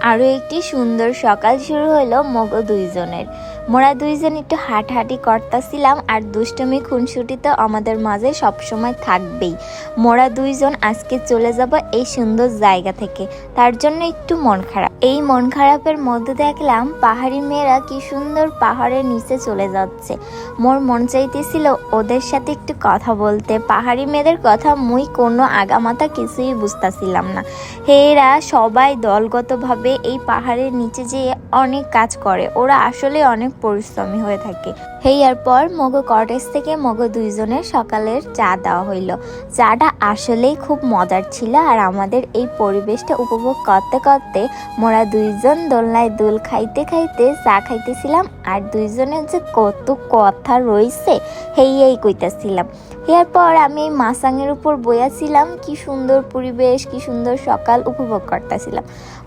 আরও একটি সুন্দর সকাল শুরু হলো মগো দুইজনের। মোরা দুইজন একটু হাঁটাহাঁটি করতেছিলাম, আর দুষ্টমি খুনসুটি তো আমাদের মাঝে সবসময় থাকবেই। মোরা দুইজন আজকে চলে যাব এই সুন্দর জায়গা থেকে, তার জন্য একটু মন খারাপ। এই মন খারাপের মধ্যে দেখলাম পাহাড়ি মেয়েরা কি সুন্দর পাহাড়ের নিচে চলে যাচ্ছে। মোর মন চাইতেছিল ওদের সাথে একটু কথা বলতে। পাহাড়ি মেয়েদের কথা মুই কোনো আগামাথা কিছুই বুঝতেছিলাম না। এরা সবাই দলগতভাবে এই পাহাড়ের নিচে যেয়ে অনেক কাজ করে, ওরা আসলে অনেক পরিশ্রমী হয়ে থাকে। হেয়ার পর মগো কটেজ থেকে মগো দুইজনের সকালের চা দেওয়া হইল। চাটা আসলেই খুব মজার ছিল, আর আমাদের এই পরিবেশটা উপভোগ করতে করতে মোরা দুইজন দোলনায় দোল খাইতে খাইতে চা খাইতেছিলাম। আর দুইজনের যে কত কথা রয়েছে এই কইতেছিলাম। এরপর আমি এই মাসাঙের উপর বইয়াছিলাম, কি সুন্দর পরিবেশ, কি সুন্দর সকাল উপভোগ করতেছিলাম।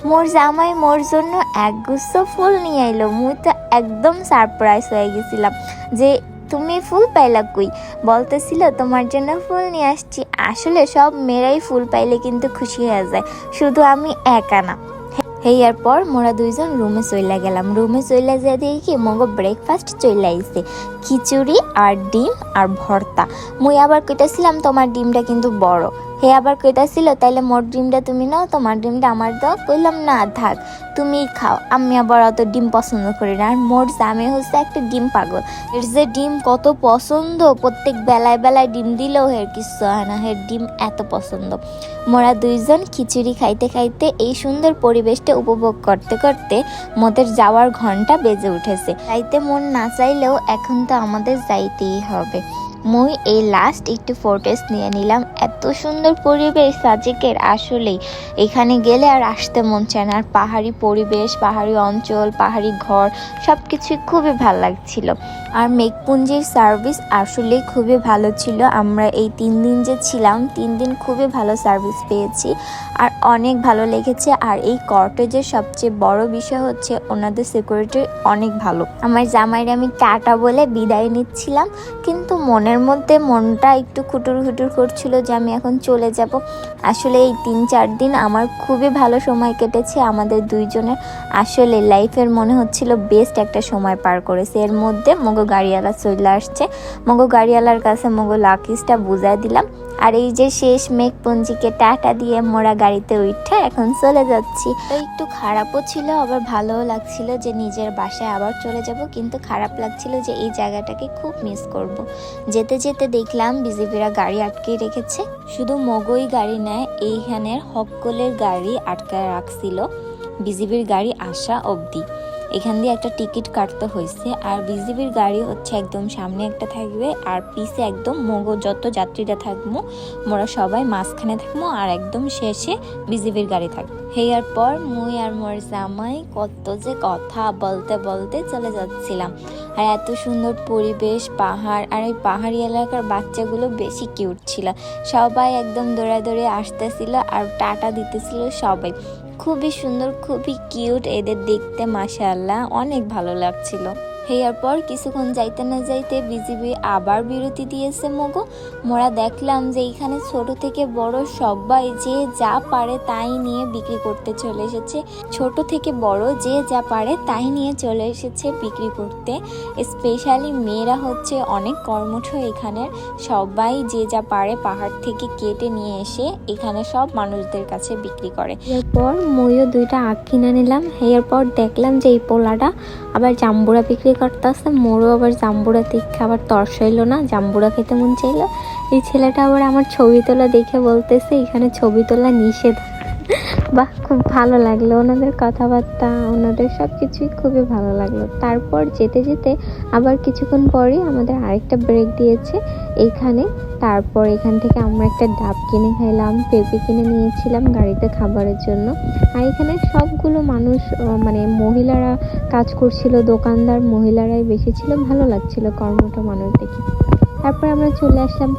মোর জামাই মোর জন্য একগুচ্ছ ফুল নিয়ে আইলো। মুই তো একদম সারপ্রাইজ হয়ে গেছিলাম যে তুমি ফুল পাইলা কই। বলতেছিল তোমার জন্য ফুল নিয়ে আসছি। আসলে সব মেয়েরাই ফুল পাইলে কিন্তু খুশি হয়ে যায়, শুধু আমি একা না। হেয়ার পর মোরা দুইজন রুমে চইলা গেলাম। রুমে চইলা যেয়ে দেখি কি মগো ব্রেকফাস্ট চইলা আইছে, খিচুড়ি আর ডিম আর ভর্তা। মুই আবার কইতাছিলাম তোমার ডিমটা কিন্তু বড়। হে আবার কইতাছিল তাইলে মোর ডিমটা তুমি নাও, তোমার ডিমটা আমার দাও। কইলাম না থাক, তুমি খাও, আমি আবার অত ডিম পছন্দ করি না। আর মোর জামে হচ্ছে একটা ডিম পাগল। এর যে ডিম কত পছন্দ, প্রত্যেক বেলায় বেলায় ডিম দিলেও হের কিছু হয় না, হের ডিম এত পছন্দ। মোরা দুইজন খিচুড়ি খাইতে খাইতে এই সুন্দর পরিবেশটা উপভোগ করতে করতে মোদের যাওয়ার ঘন্টা বেজে উঠেছে। যাইতে মন না চাইলেও এখন তো আমাদের যাইতেই হবে। মুই এই লাস্ট একটু ফটোস নিয়ে নিলাম। এত সুন্দর পরিবেশ সাজেকের, আসলেই এখানে গেলে আর আসতে মন চায় না। আর পাহাড়ি পরিবেশ, পাহাড়ি অঞ্চল, পাহাড়ি ঘর সব কিছুই খুবই ভালো লাগছিল। আর মেঘপুঞ্জির সার্ভিস আসলেই খুবই ভালো ছিল। আমরা এই 3 দিন যে ছিলাম, 3 দিন খুবই ভালো সার্ভিস পেয়েছি, আর অনেক ভালো লেগেছে। আর এই কটেজের সবচেয়ে বড় বিষয় হচ্ছে ওনাদের সিকিউরিটি অনেক ভালো। আমার জামাইরে আমি টাটা বলে বিদায় নিচ্ছিলাম, কিন্তু মনের মধ্যে মনটা একটু খুটুর খুটুর করছিল যে আমি এখন চলে যাব। আসলে এই 3-4 দিন আমার খুবই ভালো সময় কেটেছে আমাদের দুইজনের। আসলে লাইফের মনে হচ্ছিল বেস্ট একটা সময় পার করেছে। এর মধ্যে মগো গাড়িওয়ালা চলে আসছে। মগো গাড়িওয়ালার কাছে মগো লাকিসটা বুঝাই দিলাম। আর এই যে শেষ মেঘপুঞ্জিকে টাটা দিয়ে মোরা গাড়িতে উঠে এখন চলে যাচ্ছি। তো একটু খারাপও ছিল, আবার ভালোও লাগছিল যে নিজের বাসায় আবার চলে যাব, কিন্তু খারাপ লাগছিল যে এই জায়গাটাকে খুব মিস করব। যেতে যেতে দেখলাম বিজেপিরা গাড়ি আটকে রেখেছে। শুধু মগোই গাড়ি নেয়, এইখানের হককলের গাড়ি আটকায় রাখছিল বিজেপির গাড়ি আসা অবধি। এখান দিয়ে একটা টিকিট কাটতে হয়েছে। আর বিজিবির গাড়ি হচ্ছে একদম সামনে একটা থাকবে, আর পিছে একদম মগো যত যাত্রীরা থাকবো মোরা সবাই মাঝখানে থাকবো, আর একদম শেষে বিজিবির গাড়ি থাকবে। হেয়ার পর মুই আর মোর জামাই কত যে কথা বলতে বলতে চলে যাচ্ছিলাম। আর এত সুন্দর পরিবেশ, পাহাড়, আর এই পাহাড়ি এলাকার বাচ্চাগুলো বেশি কিউট ছিল। সবাই একদম দৌড়াদৌড়ে আসতেছিল আর টাটা দিতেছিল সবাই। খুবই সুন্দর, খুবই কিউট এদের দেখতে, মাশাআল্লাহ অনেক ভালো লাগছিল। হেয়ার পর কিছুক্ষণ যাইতে না যাইতে বিজিবি আবার বিরতি দিয়েছে মগো। মোরা দেখলাম যে এইখানে ছোট থেকে বড় সবাই যে যা পারে তাই নিয়ে বিক্রি করতে চলে এসেছে। ছোট থেকে বড় যে যা পারে তাই নিয়ে চলে এসেছে বিক্রি করতে। স্পেশালি মেয়েরা হচ্ছে অনেক কর্মঠ এখানের। সবাই যে যা পারে পাহাড় থেকে কেটে নিয়ে এসে এখানে সব মানুষদের কাছে বিক্রি করে। এরপর মইও 2টা আখ কিনে নিলাম। এরপর দেখলাম যে এই পোলাটা আবার জাম্বুরা বিক্রি করতেছে। মোরও আবার জাম্বুরা দেখে আবার তরসাইলো না, জাম্বুরা খেতে মন চাইলো। এই ছেলেটা আবার আমার ছবি তোলা দেখে বলতেছে এখানে ছবি তোলা নিষেধ। বাহ, খুব ভালো লাগলো ওনাদের কথাবার্তা, ওনাদের সব কিছুই খুবই ভালো লাগলো। তারপর যেতে যেতে আবার কিছুক্ষণ পরে আমাদের আরেকটা ব্রেক দিয়েছে এইখানে। তারপর এখান থেকে আমরা একটা ডাব কিনে খাইলাম, পেঁপে কিনে নিয়েছিলাম গাড়িতে খাবারের জন্য। আর এখানে সবগুলো মানুষ মানে মহিলারা কাজ করছিল, দোকানদার মহিলারাই বেশি ছিল, ভালো লাগছিল কর্মঠ মানুষ দেখে। তারপর আমরা চলে আসলাম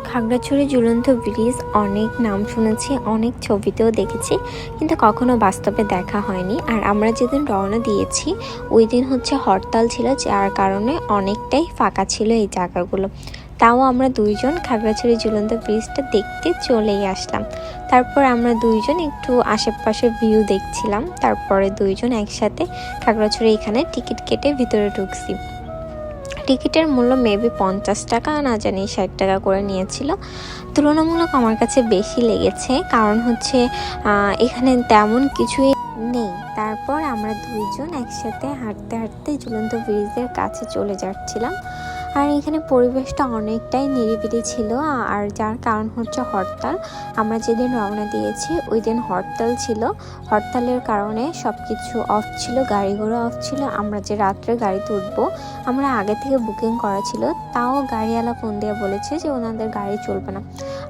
খাগড়াছড়ি ঝুলন্ত ব্রিজ। অনেক নাম শুনেছি, অনেক ছবিতেও দেখেছি, কিন্তু কখনো বাস্তবে দেখা হয়নি। আর আমরা যেদিন রওনা দিয়েছি ওই দিন হচ্ছে হরতাল ছিল, যার কারণে অনেকটাই ফাঁকা ছিল এই জায়গাগুলো। তাও আমরা দুইজন খাগড়াছড়ি ঝুলন্ত ব্রিজটা দেখতে চলেই আসলাম। তারপর আমরা দুইজন একটু আশেপাশে ভিউ দেখছিলাম, তারপরে দুইজন একসাথে খাগড়াছড়ি এখানে টিকিট কেটে ভিতরে ঢুকছি। টিকিটের মূল্য মেবি 50 টাকা, না জানি 60 টাকা করে নিয়েছিল। তুলনামূলক আমার কাছে বেশি লেগেছে, কারণ হচ্ছে এখানে তেমন কিছুই নেই। তারপর আমরা দুইজন একসাথে হাঁটতে হাঁটতে ঝুলন্ত ব্রিজের কাছে চলে যাচ্ছিলাম। আর এখানে পরিবেশটা অনেকটাই নিরিবিলি ছিল, আর যার কারণ হচ্ছে হরতাল। আমরা যেদিন রওনা দিয়েছি ওই দিন হরতাল ছিল। হরতালের কারণে সব কিছু অফ ছিল, গাড়ি ঘোড়া অফ ছিল। আমরা যে রাত্রে গাড়িতে উঠবো, আমরা আগে থেকে বুকিং করা ছিল, তাও গাড়িওয়ালা ফোন দিয়ে বলেছে যে ওনাদের গাড়ি চলবে না,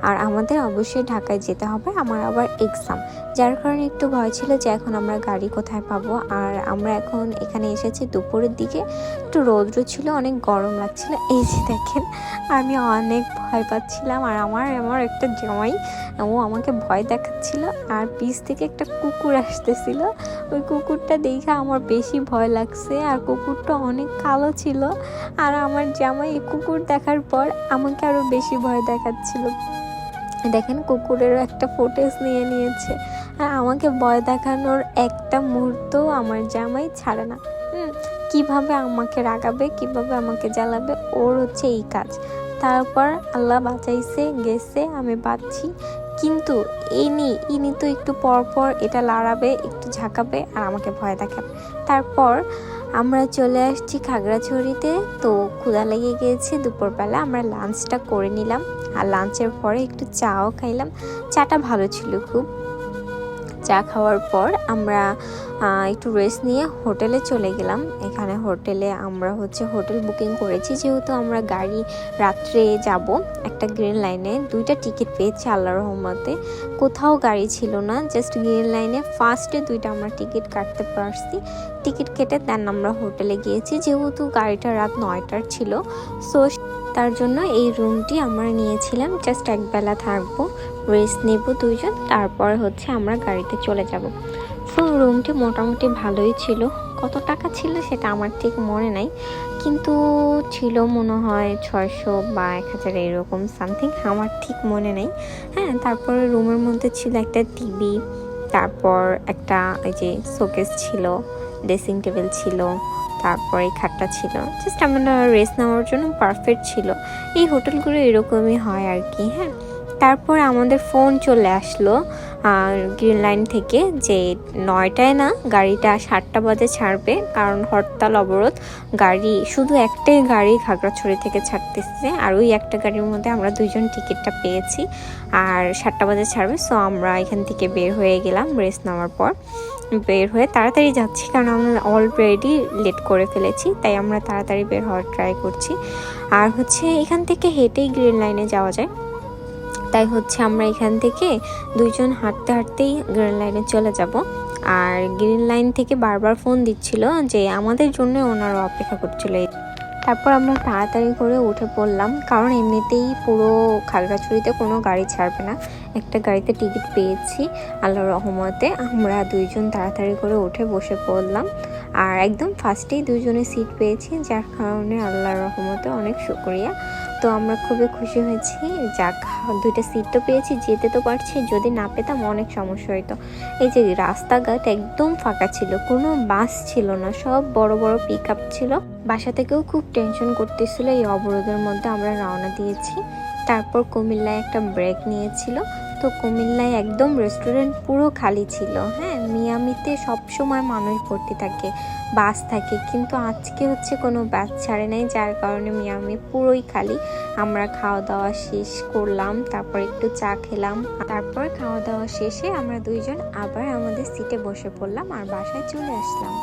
আর আমাদের অবশ্যই ঢাকায় যেতে হবে। আমার আবার এক্সাম, যার কারণে একটু ভয় ছিল যে এখন আমরা গাড়ি কোথায় পাবো। আর আমরা এখন এখানে এসেছি দুপুরের দিকে, একটু রৌদ্র ছিল, অনেক গরম লাগছিল। এই যে দেখেন, আমি অনেক ভয় পাচ্ছিলাম, আর আমার একটা জামাই, ও আমাকে ভয় দেখাচ্ছিল, আর পিছ থেকে একটা কুকুর আসতেছিল। ওই কুকুরটা দেখে আমার বেশি ভয় লাগছে, আর কুকুরটা অনেক কালো ছিল। আর আমার জামাই এই কুকুর দেখার পর আমাকে আরও বেশি ভয় দেখাচ্ছিল। দেখেন, কুকুরেরও একটা ফুটেজ নিয়ে নিয়েছে, আর আমাকে ভয় দেখানোর একটা মুহূর্ত আমার জামাই ছাড়ে না। কিভাবে আমাকে রাগাবে, কিভাবে আমাকে জ্বালাবে, ওর হচ্ছে এই কাজ। তারপর আল্লাহ বাঁচাইছে, গেছে, আমি বাঁচছি। কিন্তু ইনি তো একটু পর পর এটা লড়াবে, একটু ঝাঁকাবে, আর আমাকে ভয় দেখাবে। তারপর আমরা চলে আসছি খাগড়াছড়িতে। তো ক্ষুধা লেগে গিয়েছে, দুপুরবেলা আমরা লাঞ্চটা করে নিলাম, আর লাঞ্চের পরে একটু চাও খাইলাম। চাটা ভালো ছিল খুব। চা খাওয়ার পর আমরা একটু রেস্ট নিয়ে হোটেলে চলে গেলাম। এখানে হোটেলে আমরা হোটেল বুকিং করেছি, যেহেতু আমরা গাড়ি রাত্রে যাব। একটা গ্রিন লাইনে 2টা টিকিট পেয়েছি আল্লাহর রহমতে। কোথাও গাড়ি ছিল না, জাস্ট গ্রিন লাইনে ফার্স্টে 2টা আমরা টিকিট কাটতে পারছি। টিকিট কেটে দেন আমরা হোটেলে গিয়েছি, যেহেতু গাড়িটা রাত 9টার ছিল। সো তার জন্য এই রুমটি আমরা নিয়েছিলাম, জাস্ট একবেলা থাকবো, রেস্ট নেব দুইজন, তারপর আমরা গাড়িতে চলে যাব। সো রুমটি মোটামুটি ভালোই ছিল। কত টাকা ছিল সেটা আমার ঠিক মনে নাই, কিন্তু ছিল মনে হয় 600 বা 1000 এরকম সামথিং, আমার ঠিক মনে নেই। হ্যাঁ, তারপরে রুমের মধ্যে ছিল একটা টিভি, তারপর একটা এই যে শোকেস ছিল, ড্রেসিং টেবিল ছিল, তারপরে খাটটা ছিল। জাস্ট আমরা রেস্ট নেওয়ার জন্য পারফেক্ট ছিল। এই হোটেলগুলো এরকমই হয় আর কি। হ্যাঁ, তারপর আমাদের ফোন চলে আসলো গ্রিন লাইন থেকে যে 9টায় না, গাড়িটা 7টা বাজে ছাড়বে, কারণ হরতাল অবরোধ। গাড়ি শুধু একটাই গাড়ি খাগড়াছড়ি থেকে ছাড়তেছে, আর ওই একটা গাড়ির মধ্যে আমরা দুইজন টিকিটটা পেয়েছি, আর 7টা বাজে ছাড়বে। সো আমরা এখান থেকে বের হয়ে গেলাম রেস্ট নেওয়ার পর। বের হয়ে তাড়াতাড়ি যাচ্ছি, কারণ আমরা অলরেডি লেট করে ফেলেছি, তাই আমরা তাড়াতাড়ি বের হওয়ার ট্রাই করছি। আর এখান থেকে হেঁটেই গ্রিন লাইনে যাওয়া যায়, তাই আমরা এখান থেকে দুইজন হাঁটতে হাঁটতেই গ্রিন লাইনে চলে যাব। আর গ্রিন লাইন থেকে বারবার ফোন দিচ্ছিল যে আমাদের জন্য ওনারা অপেক্ষা করছিল। তারপর আমরা তাড়াতাড়ি করে উঠে পড়লাম, কারণ এমনিতেই পুরো খাগড়াছড়িতে কোনো গাড়ি ছাড়বে না। একটা গাড়িতে টিকিট পেয়েছি আল্লাহর রহমতে। আমরা দুইজন তাড়াতাড়ি করে উঠে বসে পড়লাম, আর একদম ফার্স্টেই দুইজনে সিট পেয়েছি, যার কারণে আল্লাহর রহমতে অনেক শুকরিয়া। তো আমরা খুবই খুশি হয়েছি, যাক 2টা সিট তো পেয়েছি, যেতে তো পারছি। যদি না পেতাম অনেক সমস্যা হইতো। এই যে রাস্তাঘাট একদম ফাঁকা ছিল, কোনো বাস ছিল না, সব বড় বড় পিক আপ ছিল। বাসা থেকেও খুব টেনশন করতেছিল। এই অবরোধের মধ্যে আমরা রওনা দিয়েছি। তারপর কুমিল্লায় একটা ব্রেক নিয়েছিল। তো কুমিল্লায় একদম রেস্টুরেন্ট পুরো খালি ছিল। হ্যাঁ, মিয়ামিতে সবসময় মানুষ ভর্তি থাকে, বাস থাকে, কিন্তু আজকে কোনো বাস ছাড়ে নাই, যার কারণে মিয়ামি পুরোই খালি। আমরা খাওয়া দাওয়া শেষ করলাম, তারপর একটু চা খেলাম। তারপর খাওয়া দাওয়া শেষে আমরা দুইজন আবার আমাদের সিটে বসে পড়লাম আর বাসায় চলে আসলাম।